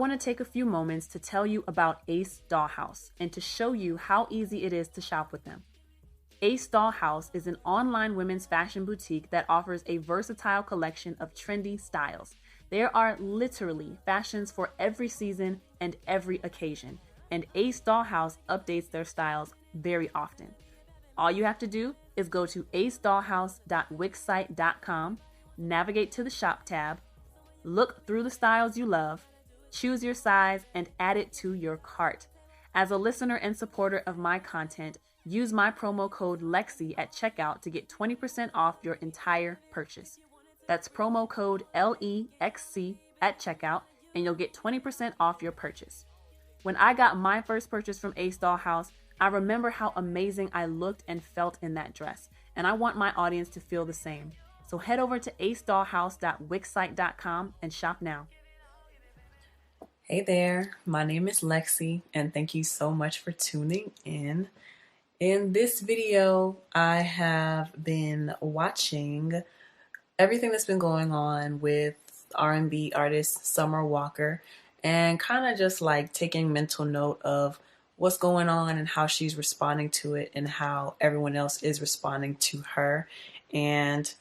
want to take a few moments to tell you about Ace Dollhouse and to show you how easy it is to shop with them. Ace Dollhouse is an online women's fashion boutique that offers a versatile collection of trendy styles. There are literally fashions for every season and every occasion, and Ace Dollhouse updates their styles very often. All you have to do is go to acedollhouse.wixsite.com, navigate to the shop tab, look through the styles you love, choose your size, and add it to your cart. As a listener and supporter of my content, use my promo code LexC at checkout to get 20% off your entire purchase. That's promo code LEXC at checkout, and you'll get 20% off your purchase. When I got my first purchase from Ace Dollhouse, I remember how amazing I looked and felt in that dress, and I want my audience to feel the same. So head over to acedollhouse.wixsite.com and shop now. Hey there, my name is LexC, and thank you so much for tuning in. In this video, I have been watching everything that's been going on with R&B artist Summer Walker and kind of just like taking mental note of what's going on and how she's responding to it and how everyone else is responding to her. And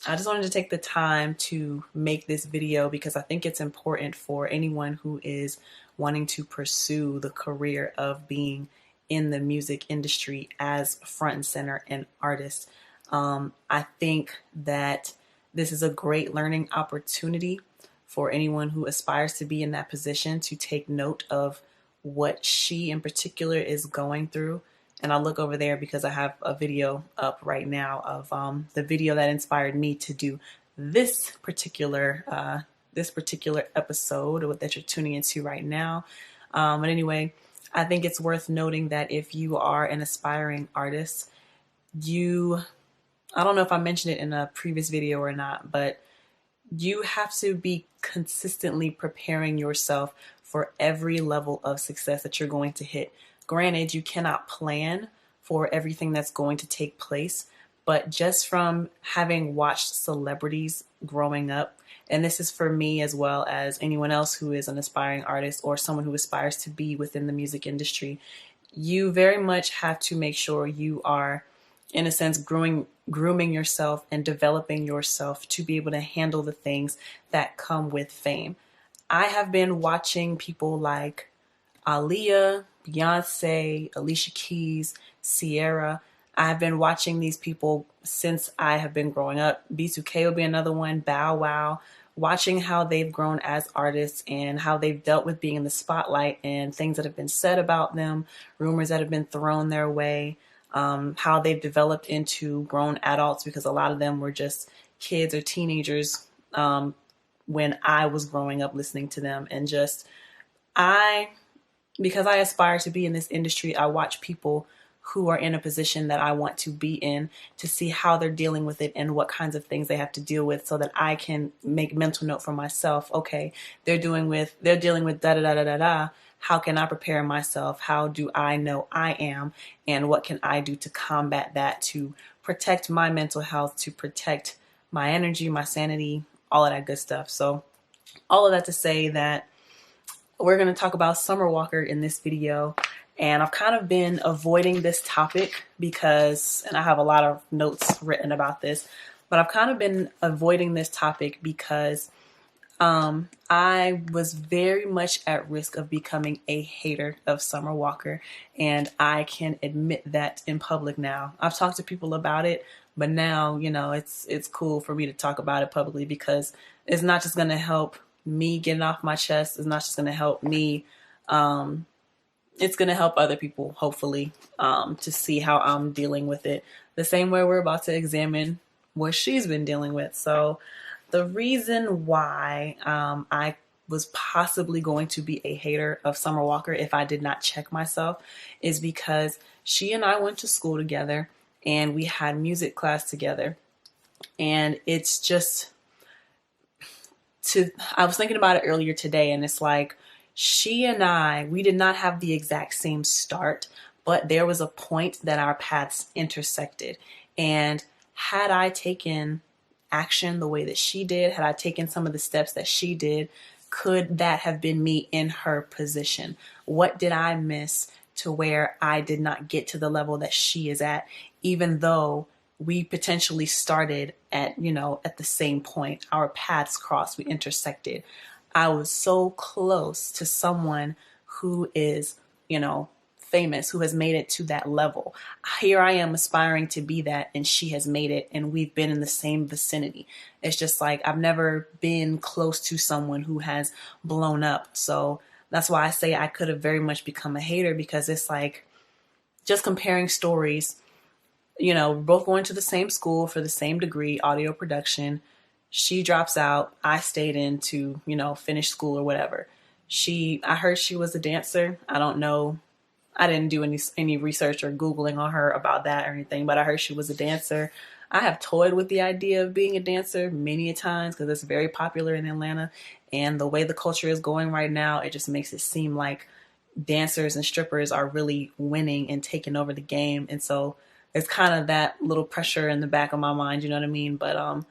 I just wanted to take the time to make this video because I think it's important for anyone who is wanting to pursue the career of being in the music industry as front and center and artist. I think that this is a great learning opportunity for anyone who aspires to be in that position to take note of what she in particular is going through. And I'll look over there because I have a video up right now of the video that inspired me to do this particular episode that you're tuning into right now. But anyway, I think it's worth noting that if you are an aspiring artist, I don't know if I mentioned it in a previous video or not, but you have to be consistently preparing yourself for every level of success that you're going to hit. Granted, you cannot plan for everything that's going to take place, but just from having watched celebrities growing up, and this is for me as well as anyone else who is an aspiring artist or someone who aspires to be within the music industry, you very much have to make sure you are, in a sense, grooming yourself and developing yourself to be able to handle the things that come with fame. I have been watching people like Aaliyah, Beyonce, Alicia Keys, Sierra. I've been watching these people since I have been growing up. B2K will be another one, Bow Wow, watching how they've grown as artists and how they've dealt with being in the spotlight and things that have been said about them, rumors that have been thrown their way, how they've developed into grown adults because a lot of them were just kids or teenagers when I was growing up listening to them. And just because I aspire to be in this industry, I watch people who are in a position that I want to be in to see how they're dealing with it and what kinds of things they have to deal with so that I can make mental note for myself. Okay, they're dealing with da da da da da da. How can I prepare myself? How do I know I am? And what can I do to combat that, to protect my mental health, to protect my energy, my sanity, all of that good stuff. So all of that to say that we're going to talk about Summer Walker in this video. And I've kind of been avoiding this topic because, and I have a lot of notes written about this, but I've kind of been avoiding this topic because I was very much at risk of becoming a hater of Summer Walker. And I can admit that in public now. I've talked to people about it, but now, it's cool for me to talk about it publicly because it's not just going to help me getting off my chest. It's not just going to help me. It's going to help other people, hopefully, to see how I'm dealing with it. The same way we're about to examine what she's been dealing with. So the reason why I was possibly going to be a hater of Summer Walker if I did not check myself is because she and I went to school together and we had music class together. And it's just I was thinking about it earlier today, and it's like she and we did not have the exact same start, but there was a point that our paths intersected. And had I taken action the way that she did, had I taken some of the steps that she did, could that have been me in her position? What did I miss to where I did not get to the level that she is at, even though we potentially started at, at the same point. Our paths crossed, we intersected. I was so close to someone who is, famous, who has made it to that level. Here I am aspiring to be that, and she has made it, and we've been in the same vicinity. It's just like I've never been close to someone who has blown up. So that's why I say I could have very much become a hater, because it's like just comparing stories. We're both going to the same school for the same degree, audio production. She drops out. I stayed in to, finish school or whatever. I heard she was a dancer. I don't know. I didn't do any research or Googling on her about that or anything, but I heard she was a dancer. I have toyed with the idea of being a dancer many a times because it's very popular in Atlanta. And the way the culture is going right now, it just makes it seem like dancers and strippers are really winning and taking over the game. And so it's kind of that little pressure in the back of my mind, you know what I mean? But,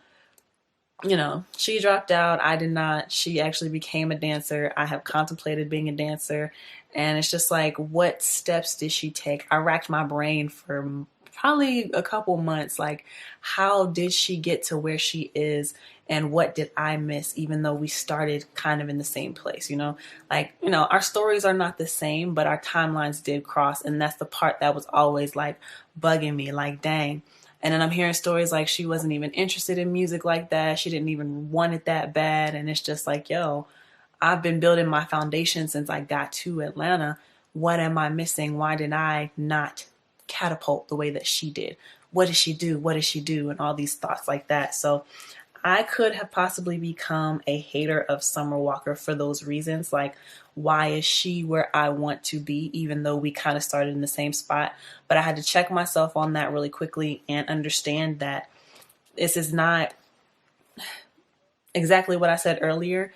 she dropped out. I did not. She actually became a dancer. I have contemplated being a dancer. And it's just like, what steps did she take? I racked my brain for probably a couple months. Like, how did she get to where she is? And what did I miss, even though we started kind of in the same place, our stories are not the same, but our timelines did cross. And that's the part that was always like bugging me, like, dang. And then I'm hearing stories like she wasn't even interested in music like that. She didn't even want it that bad. And it's just like, yo, I've been building my foundation since I got to Atlanta. What am I missing? Why did I not catapult the way that she did? What did she do? What did she do? And all these thoughts like that. So I could have possibly become a hater of Summer Walker for those reasons. Like, why is she where I want to be, even though we kind of started in the same spot? But I had to check myself on that really quickly and understand that this is not exactly what I said earlier.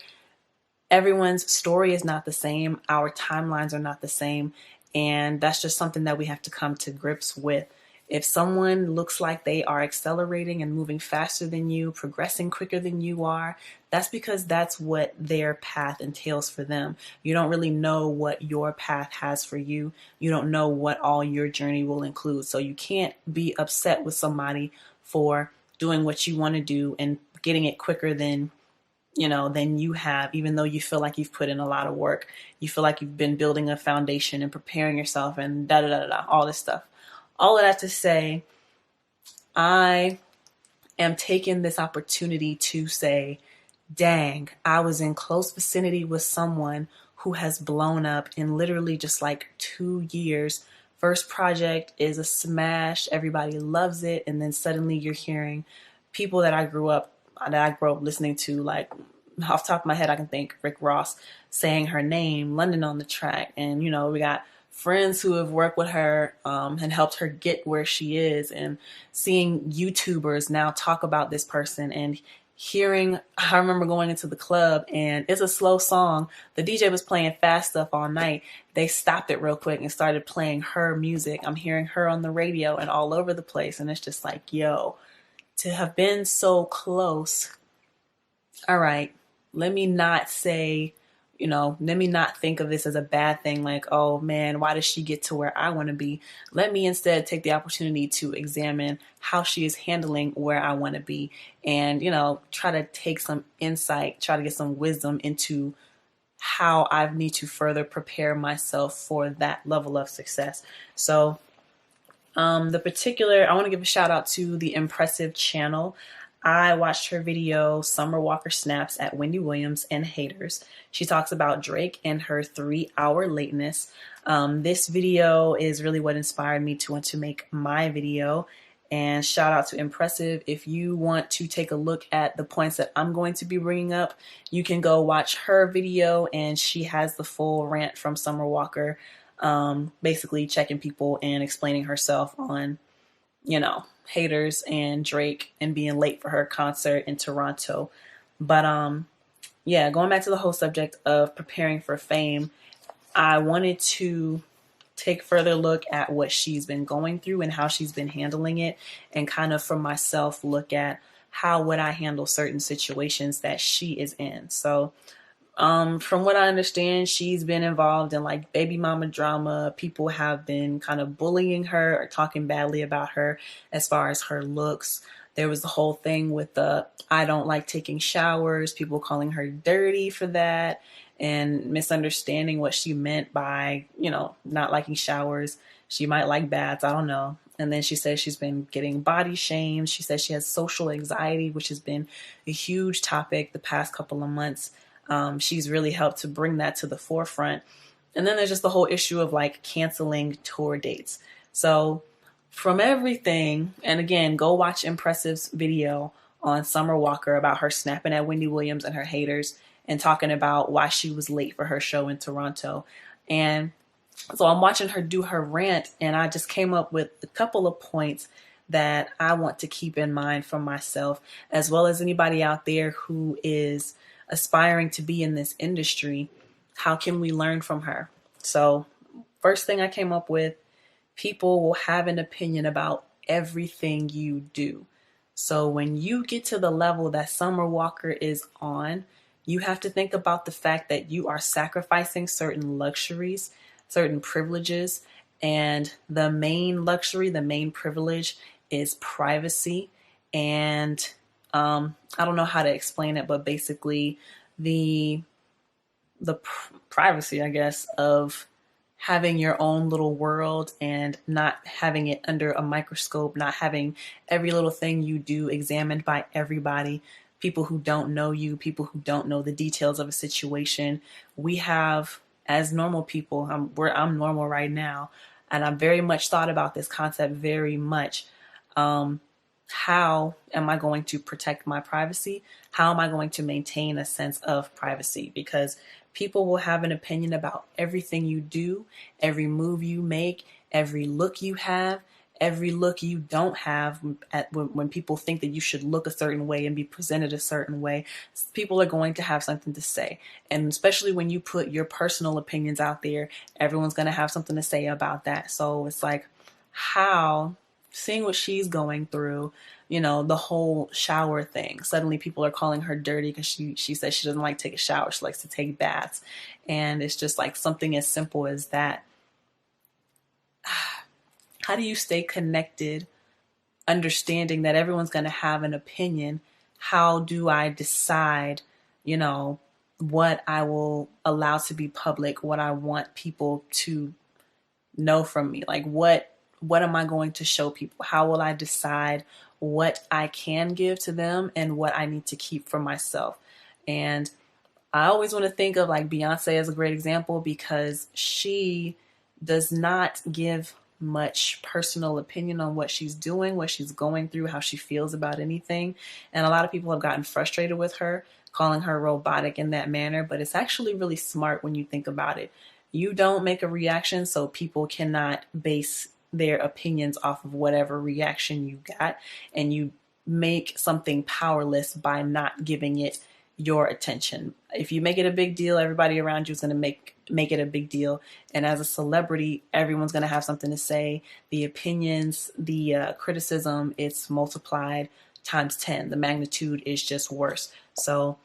Everyone's story is not the same. Our timelines are not the same. And that's just something that we have to come to grips with. If someone looks like they are accelerating and moving faster than you, progressing quicker than you are, that's because that's what their path entails for them. You don't really know what your path has for you. You don't know what all your journey will include. So you can't be upset with somebody for doing what you want to do and getting it quicker than you have, even though you feel like you've put in a lot of work. You feel like you've been building a foundation and preparing yourself and all this stuff. All of that to say, I am taking this opportunity to say, dang, I was in close vicinity with someone who has blown up in literally just like 2 years. First project is a smash. Everybody loves it. And then suddenly you're hearing people that I grew up listening to, like off the top of my head, I can think Rick Ross saying her name, London on the Track. And, we got friends who have worked with her and helped her get where she is, and seeing YouTubers now talk about this person and I remember going into the club and it's a slow song. The DJ was playing fast stuff all night. They stopped it real quick and started playing her music. I'm hearing her on the radio and all over the place. And it's just like, yo, to have been so close. All right, let me not say, let me not think of this as a bad thing. Like, oh man, why does she get to where I want to be? Let me instead take the opportunity to examine how she is handling where I want to be, and, try to take some insight, try to get some wisdom into how I need to further prepare myself for that level of success. So I want to give a shout out to the Impressive channel. I watched her video, Summer Walker Snaps at Wendy Williams and Haters. She talks about Drake and her 3-hour lateness. This video is really what inspired me to want to make my video. And shout out to Impressive. If you want to take a look at the points that I'm going to be bringing up, you can go watch her video, and she has the full rant from Summer Walker, basically checking people and explaining herself on, Haters and Drake and being late for her concert in Toronto. But going back to the whole subject of preparing for fame, I wanted to take further look at what she's been going through and how she's been handling it, and kind of for myself look at how would I handle certain situations that she is in. So From what I understand, she's been involved in like baby mama drama. People have been kind of bullying her or talking badly about her as far as her looks. There was the whole thing with the I don't like taking showers, people calling her dirty for that and misunderstanding what she meant by, not liking showers. She might like baths, I don't know. And then she says she's been getting body shamed. She says she has social anxiety, which has been a huge topic the past couple of months. She's really helped to bring that to the forefront. And then there's just the whole issue of like canceling tour dates. So from everything, and again, go watch Impressive's video on Summer Walker about her snapping at Wendy Williams and her haters and talking about why she was late for her show in Toronto. And so I'm watching her do her rant, and I just came up with a couple of points that I want to keep in mind for myself, as well as anybody out there who is aspiring to be in this industry. How can we learn from her? So first thing I came up with, people will have an opinion about everything you do. So when you get to the level that Summer Walker is on, you have to think about the fact that you are sacrificing certain luxuries, certain privileges, and the main luxury, the main privilege is privacy. And I don't know how to explain it, but basically the privacy, I guess, of having your own little world and not having it under a microscope, not having every little thing you do examined by everybody, people who don't know you, people who don't know the details of a situation. We have, as normal people, I'm normal right now, and I very much thought about this concept very much. How am I going to protect my privacy? How am I going to maintain a sense of privacy? Because people will have an opinion about everything you do, every move you make, every look you have, every look you don't have. When people think that you should look a certain way and be presented a certain way, people are going to have something to say. And especially when you put your personal opinions out there, everyone's going to have something to say about that. So it's like, seeing what she's going through, the whole shower thing. Suddenly people are calling her dirty because she says she doesn't like taking showers. She likes to take baths. And it's just like something as simple as that. How do you stay connected, understanding that everyone's going to have an opinion? How do I decide, what I will allow to be public, what I want people to know from me? Like what am I going to show people? How will I decide what I can give to them and what I need to keep for myself? And I always want to think of like Beyonce as a great example, because she does not give much personal opinion on what she's doing, what she's going through, how she feels about anything. And a lot of people have gotten frustrated with her, calling her robotic in that manner, but it's actually really smart when you think about it. You don't make a reaction, so people cannot base their opinions off of whatever reaction you got, and you make something powerless by not giving it your attention. If you make it a big deal, everybody around you is going to make it a big deal. And as a celebrity, everyone's going to have something to say. The opinions, the criticism, it's multiplied times 10. The magnitude is just worse. So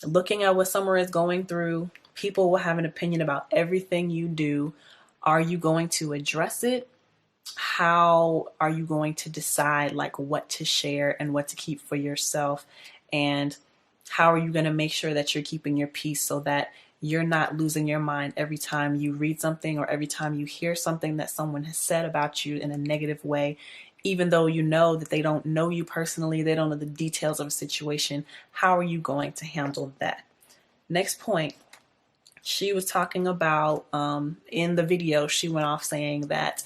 looking at what Summer is going through, people will have an opinion about everything you do. Are you going to address it? How are you going to decide like what to share and what to keep for yourself? And how are you going to make sure that you're keeping your peace so that you're not losing your mind every time you read something or every time you hear something that someone has said about you in a negative way, even though you know that they don't know you personally, they don't know the details of a situation? How are you going to handle that? Next point, she was talking about in the video, she went off saying that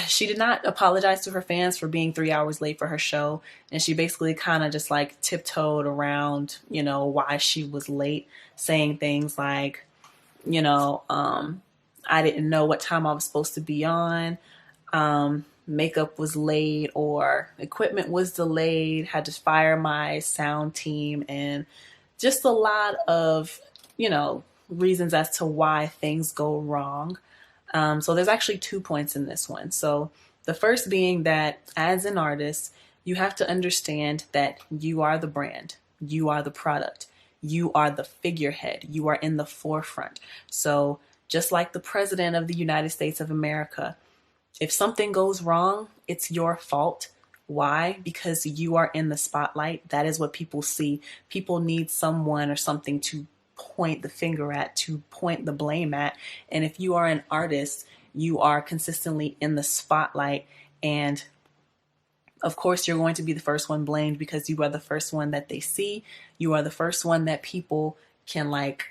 she did not apologize to her fans for being 3 hours late for her show. And she basically kind of just like tiptoed around, why she was late, saying things like, I didn't know what time I was supposed to be on. Makeup was late or equipment was delayed, had to fire my sound team, and just a lot of, reasons as to why things go wrong. So there's actually 2 points in this one. So the first being that as an artist, you have to understand that you are the brand, you are the product. you are the figurehead. You are in the forefront. So just like the president of the United States of America, if something goes wrong, it's your fault. Why? Because you are in the spotlight. That is what people see. People need someone or something to point the finger at, to point the blame at. And if you are an artist, you are consistently in the spotlight. And of course, you're going to be the first one blamed because you are the first one that they see. You are the first one that people can like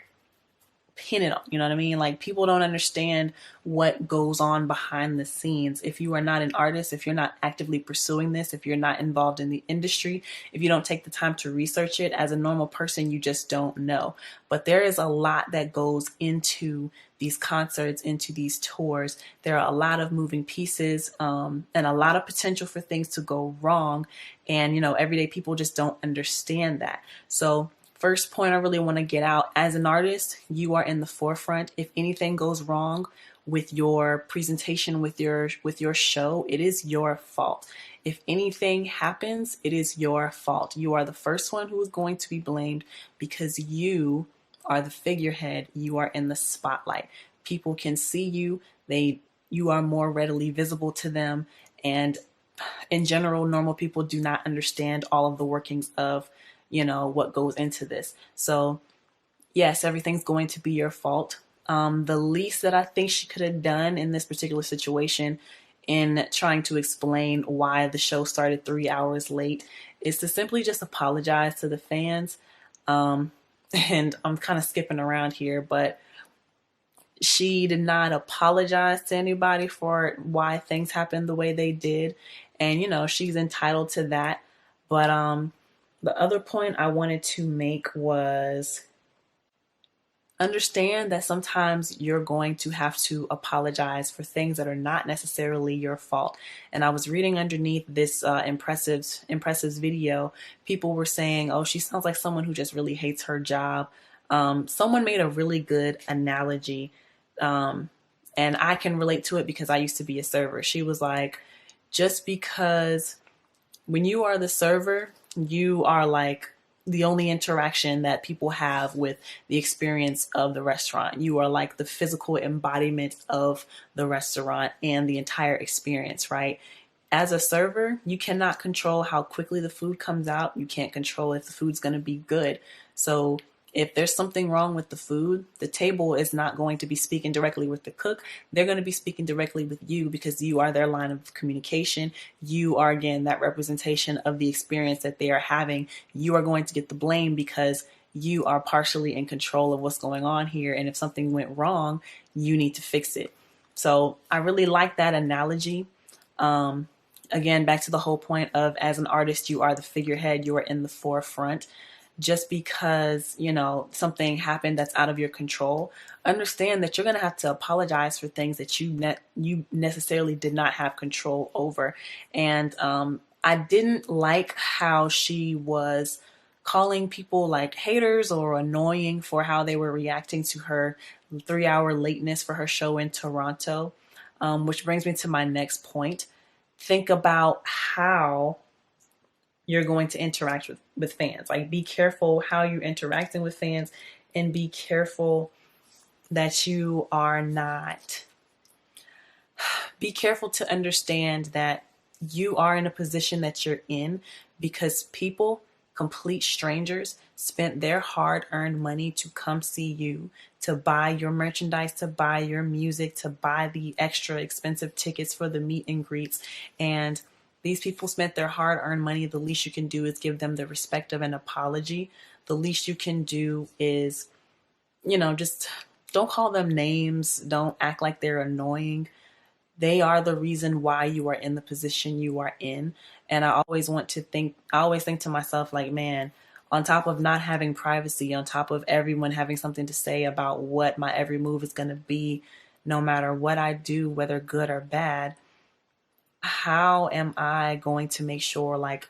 pin it on. You know what I mean? Like, people don't understand what goes on behind the scenes. If you are not an artist, if you're not actively pursuing this, if you're not involved in the industry, if you don't take the time to research it, as a normal person, you just don't know. But there is a lot that goes into these concerts, into these tours. There are a lot of moving pieces, and a lot of potential for things to go wrong. And, you know, everyday people just don't understand that. So first point I really want to get out, as an artist, you are in the forefront. If anything goes wrong with your presentation, with your show, it is your fault. If anything happens, it is your fault. You are the first one who is going to be blamed because you are the figurehead. You are in the spotlight. People can see you. You are more readily visible to them. And in general, normal people do not understand all of the workings of, you know, what goes into this. So yes, everything's going to be your fault. The least that I think she could have done in this particular situation, in trying to explain why the show started 3 hours late, is to simply just apologize to the fans. And I'm kind of skipping around here, but she did not apologize to anybody for why things happened the way they did. And, you know, she's entitled to that. But the other point I wanted to make was, understand that sometimes you're going to have to apologize for things that are not necessarily your fault. And I was reading underneath this Impressive's video, people were saying, oh, she sounds like someone who just really hates her job. Someone made a really good analogy, and I can relate to it because I used to be a server. She was like, just because when you are the server, you are like the only interaction that people have with the experience of the restaurant. You are like the physical embodiment of the restaurant and the entire experience, right? As a server, you cannot control how quickly the food comes out. You can't control if the food's going to be good. So if there's something wrong with the food, the table is not going to be speaking directly with the cook. They're going to be speaking directly with you because you are their line of communication. You are, again, that representation of the experience that they are having. You are going to get the blame because you are partially in control of what's going on here. And if something went wrong, you need to fix it. So I really like that analogy. Again, back to the whole point of, as an artist, you are the figurehead. You are in the forefront. Just because, you know, something happened that's out of your control, understand that you're going to have to apologize for things that you necessarily did not have control over. And I didn't like how she was calling people like haters or annoying for how they were reacting to her 3-hour lateness for her show in Toronto, which brings me to my next point. Think about how you're going to interact with fans. Like, be careful how you're interacting with fans, and be careful that you are not. Be careful to understand that you are in a position that you're in because people, complete strangers, spent their hard-earned money to come see you, to buy your merchandise, to buy your music, to buy the extra expensive tickets for the meet and greets. And these people spent their hard-earned money. The least you can do is give them the respect of an apology. The least you can do is, you know, just don't call them names. Don't act like they're annoying. They are the reason why you are in the position you are in. And I always think to myself, like, man, on top of not having privacy, on top of everyone having something to say about what my every move is going to be, no matter what I do, whether good or bad, how am I going to make sure, like,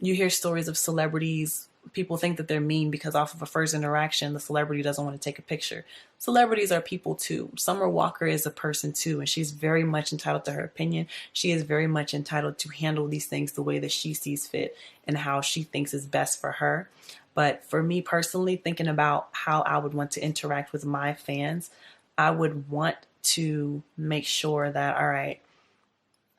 you hear stories of celebrities people think that they're mean because off of a first interaction, the celebrity doesn't want to take a picture. Celebrities are people too. Summer Walker is a person too, and she's very much entitled to her opinion. She is very much entitled to handle these things the way that she sees fit and how she thinks is best for her. But for me personally, thinking about how I would want to interact with my fans, I would want to make sure that, all right,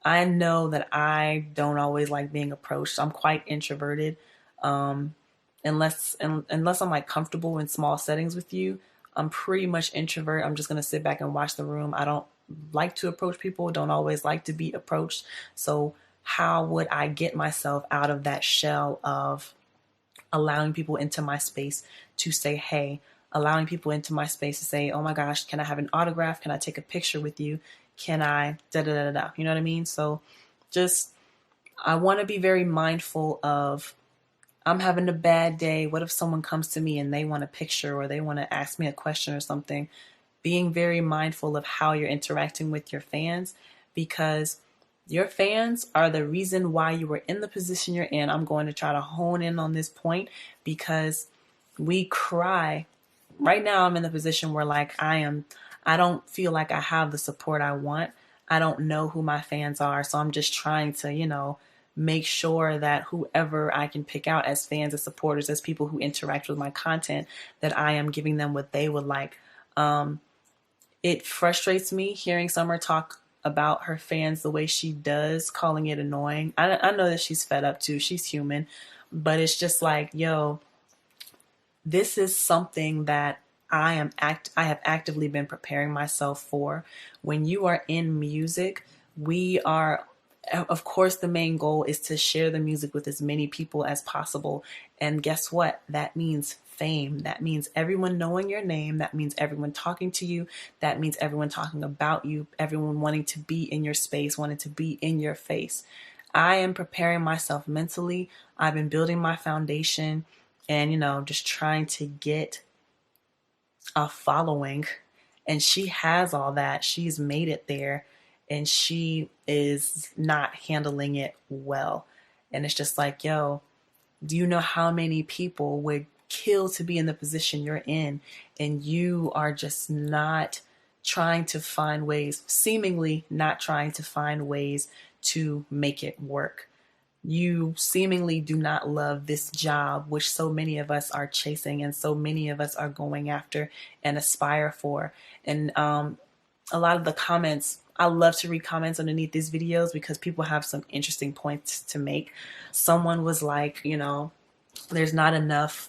I know that I don't always like being approached. I'm quite introverted. Unless I'm like comfortable in small settings with you, I'm pretty much introvert. I'm just gonna sit back and watch the room. I don't like to approach people, don't always like to be approached. So how would I get myself out of that shell of allowing people into my space to say hey, allowing people into my space to say, oh my gosh, can I have an autograph? Can I take a picture with you? Can I da da da da? You know what I mean? So just, I want to be very mindful of, I'm having a bad day. What if someone comes to me and they want a picture or they want to ask me a question or something? Being very mindful of how you're interacting with your fans, because your fans are the reason why you were in the position you're in. I'm going to try to hone in on this point because we cry. Right now I'm in the position where like I don't feel like I have the support I want. I don't know who my fans are. So I'm just trying to, make sure that whoever I can pick out as fans, as supporters, as people who interact with my content, that I am giving them what they would like. It frustrates me hearing Summer talk about her fans the way she does, calling it annoying. I know that she's fed up too. She's human. But it's just like, yo, this is something that I have actively been preparing myself for. When you are in music, we are, of course, the main goal is to share the music with as many people as possible. And guess what? That means fame. That means everyone knowing your name. That means everyone talking to you. That means everyone talking about you, everyone wanting to be in your space, wanting to be in your face. I am preparing myself mentally. I've been building my foundation and, just trying to get a following. And she has all that. She's made it there. And she is not handling it well. And it's just like, yo, do you know how many people would kill to be in the position you're in? And you are just not trying to find ways, seemingly not trying to find ways to make it work. You seemingly do not love this job, which so many of us are chasing and so many of us are going after and aspire for. And a lot of the comments, I love to read comments underneath these videos because people have some interesting points to make. Someone was like, there's not enough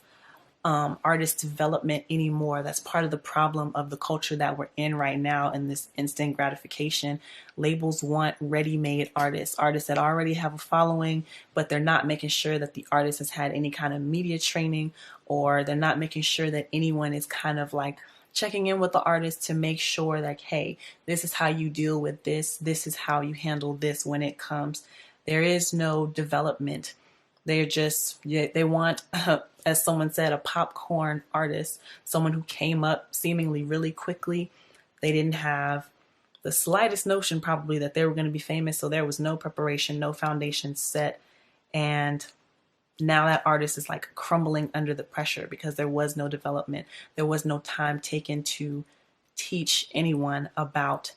artist development anymore. That's part of the problem of the culture that we're in right now in this instant gratification. Labels want ready-made artists that already have a following, but they're not making sure that the artist has had any kind of media training, or they're not making sure that anyone is kind of like checking in with the artist to make sure that, hey, this is how you deal with this. This is how you handle this when it comes. There is no development. They want, as someone said, a popcorn artist, someone who came up seemingly really quickly. They didn't have the slightest notion probably that they were going to be famous. So there was no preparation, no foundation set. And now that artist is like crumbling under the pressure because there was no development. There was no time taken to teach anyone about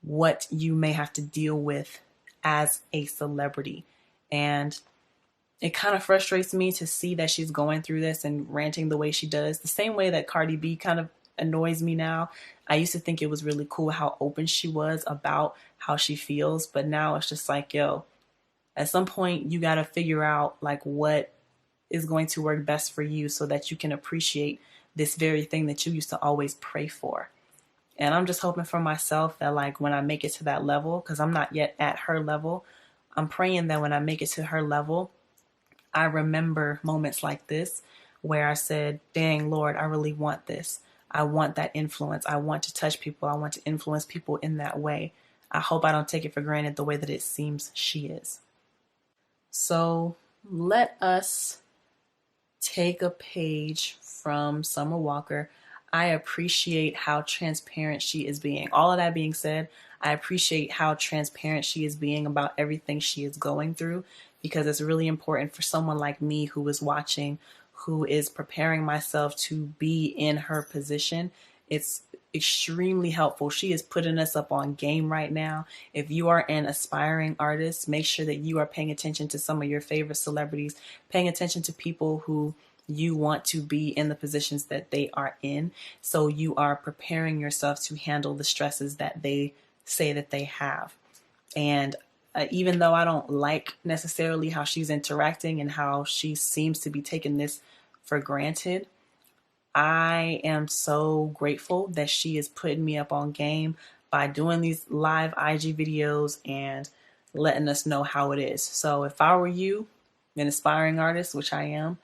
what you may have to deal with as a celebrity. And it kind of frustrates me to see that she's going through this and ranting the way she does. The same way that Cardi B kind of annoys me now. I used to think it was really cool how open she was about how she feels, but now it's just like, yo, at some point you got to figure out like what is going to work best for you so that you can appreciate this very thing that you used to always pray for. And I'm just hoping for myself that like when I make it to that level, because I'm not yet at her level, I'm praying that when I make it to her level, I remember moments like this where I said, dang, Lord, I really want this. I want that influence. I want to touch people. I want to influence people in that way. I hope I don't take it for granted the way that it seems she is. So let us take a page from Summer Walker. I appreciate how transparent she is being. All of that being said, I appreciate how transparent she is being about everything she is going through, because it's really important for someone like me who is watching, who is preparing myself to be in her position. It's extremely helpful. She is putting us up on game right now. If you are an aspiring artist, make sure that you are paying attention to some of your favorite celebrities, paying attention to people who you want to be in the positions that they are in. So you are preparing yourself to handle the stresses that they say that they have. And even though I don't like necessarily how she's interacting and how she seems to be taking this for granted, I am so grateful that she is putting me up on game by doing these live IG videos and letting us know how it is. So if I were you, an aspiring artist, which I am,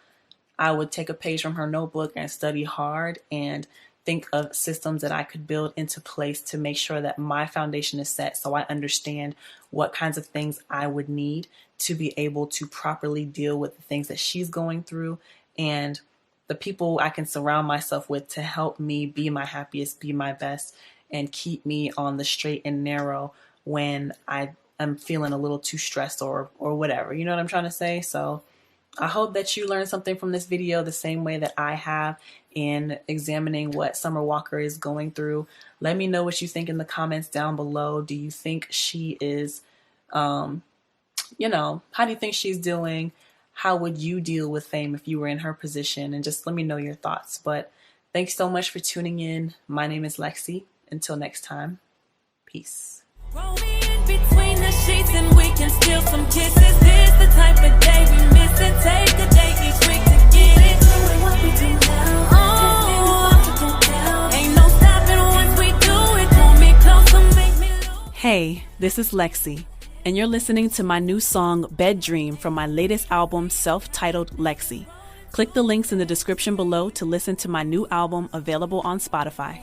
I would take a page from her notebook and study hard and think of systems that I could build into place to make sure that my foundation is set, so I understand what kinds of things I would need to be able to properly deal with the things that she's going through, and the people I can surround myself with to help me be my happiest, be my best, and keep me on the straight and narrow when I am feeling a little too stressed or whatever. You know what I'm trying to say? So I hope that you learned something from this video the same way that I have in examining what Summer Walker is going through. Let me know what you think in the comments down below. Do you think she is, how do you think she's doing? How would you deal with fame if you were in her position? And just let me know your thoughts. But thanks so much for tuning in. My name is LexC. Until next time, peace. Roll me in between the sheets and we can steal some kisses. This the type of day we miss and take a day each week to get it. Doing what we do now. Oh, ain't no stopping once we do it. Pull me closer, make me lose. Hey, this is LexC, and you're listening to my new song, Bed Dream, from my latest album, self-titled LexC. Click the links in the description below to listen to my new album, available on Spotify.